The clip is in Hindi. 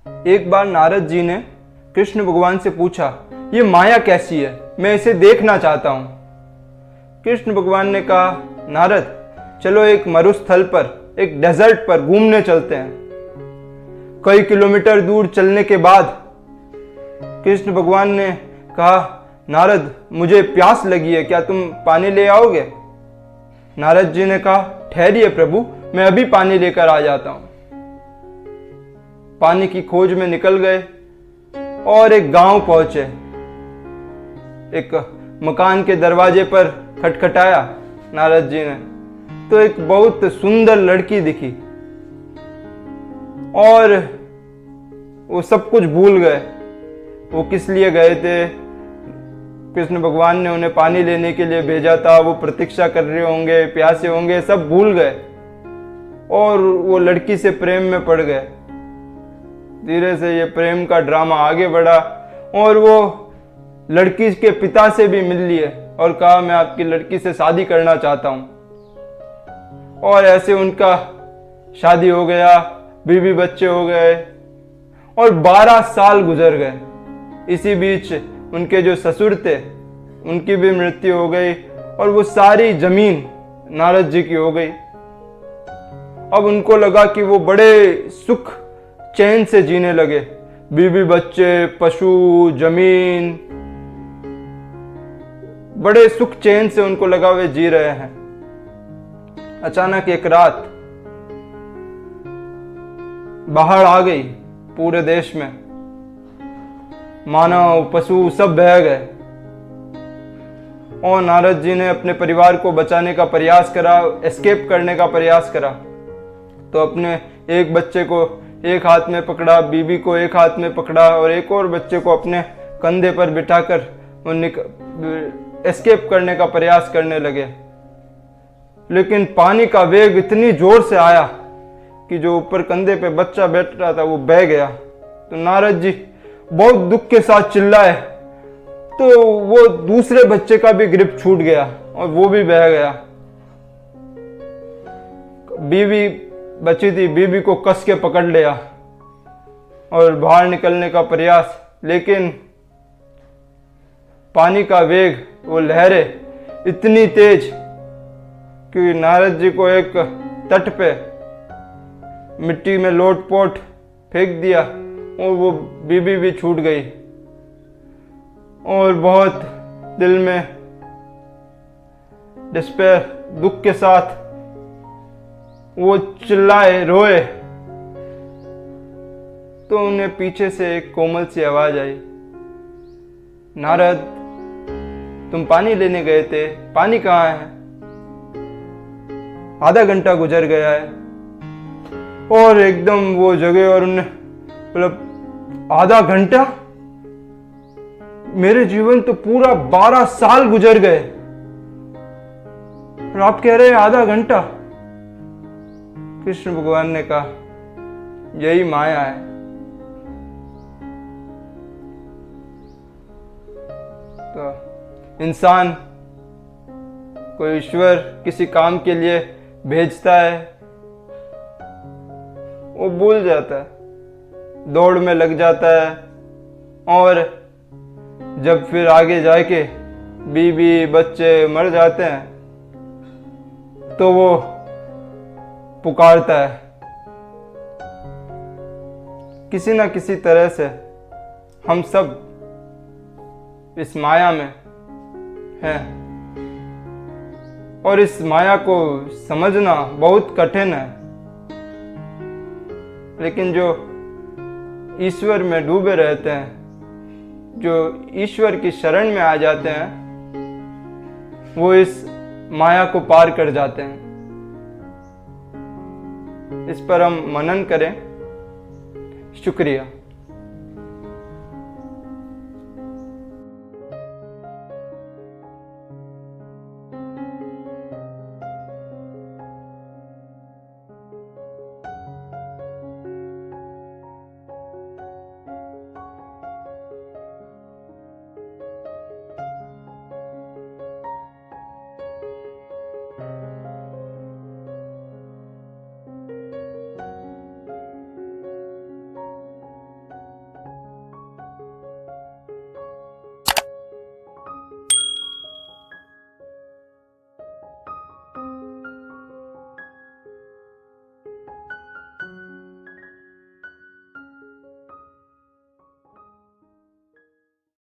एक बार नारद जी ने कृष्ण भगवान से पूछा, ये माया कैसी है, मैं इसे देखना चाहता हूं। कृष्ण भगवान ने कहा, नारद चलो एक मरुस्थल पर, एक डेजर्ट पर घूमने चलते हैं। कई किलोमीटर दूर चलने के बाद कृष्ण भगवान ने कहा, नारद मुझे प्यास लगी है, क्या तुम पानी ले आओगे? नारद जी ने कहा, ठहरिए प्रभु, मैं अभी पानी लेकर आ जाता हूं। पानी की खोज में निकल गए और एक गांव पहुंचे। एक मकान के दरवाजे पर खटखटाया नारद जी ने, तो एक बहुत सुंदर लड़की दिखी और वो सब कुछ भूल गए। वो किस लिए गए थे, कृष्ण भगवान ने उन्हें पानी लेने के लिए भेजा था, वो प्रतीक्षा कर रहे होंगे, प्यासे होंगे, सब भूल गए और वो लड़की से प्रेम में पड़ गए। धीरे से ये प्रेम का ड्रामा आगे बढ़ा और वो लड़की के पिता से भी मिल लिए और कहा, मैं आपकी लड़की से शादी करना चाहता हूं। और ऐसे उनका शादी हो गया, बीवी बच्चे हो गए और 12 साल गुजर गए। इसी बीच उनके जो ससुर थे उनकी भी मृत्यु हो गई और वो सारी जमीन नारद जी की हो गई। अब उनको लगा कि वो बड़े सुख चैन से जीने लगे, बीवी बच्चे, पशु, जमीन, बड़े सुख चैन से उनको लगा वे जी रहे हैं। अचानक एक रात बाढ़ आ गई पूरे देश में, मानव पशु सब बह गए और नारद जी ने अपने परिवार को बचाने का प्रयास करा, एस्केप करने का प्रयास करा। तो अपने एक बच्चे को एक हाथ में पकड़ा, बीबी को एक हाथ में पकड़ा और एक और बच्चे को अपने कंधे पर बिठाकर एस्केप करने का प्रयास करने लगे। लेकिन पानी का वेग इतनी जोर से आया कि जो ऊपर कंधे पे बच्चा बैठ रहा था वो बह गया। तो नारद जी बहुत दुख के साथ चिल्लाए, तो वो दूसरे बच्चे का भी ग्रिप छूट गया और वो भी बह गया। बीवी बची थी, बीबी को कस के पकड़ लिया और बाहर निकलने का प्रयास, लेकिन पानी का वेग, वो लहरें इतनी तेज कि नारद जी को एक तट पे मिट्टी में लोट-पोट फेंक दिया और वो बीबी भी छूट गई। और बहुत दिल में डिस्पेयर, दुख के साथ वो चिल्लाए, रोए। तो उन्हें पीछे से एक कोमल सी आवाज आई, नारद तुम पानी लेने गए थे, पानी कहाँ है? आधा घंटा गुजर गया है। और एकदम वो जगह और उन्हें मतलब आधा घंटा, मेरे जीवन तो पूरा 12 साल गुजर गए और आप कह रहे हैं आधा घंटा। कृष्ण भगवान ने कहा, यही माया है। तो इंसान को ईश्वर किसी काम के लिए भेजता है, वो भूल जाता है, दौड़ में लग जाता है और जब फिर आगे जाके बीवी बच्चे मर जाते हैं तो वो पुकारता है। किसी ना किसी तरह से हम सब इस माया में हैं और इस माया को समझना बहुत कठिन है। लेकिन जो ईश्वर में डूबे रहते हैं, जो ईश्वर की शरण में आ जाते हैं, वो इस माया को पार कर जाते हैं। इस पर हम मनन करें। शुक्रिया।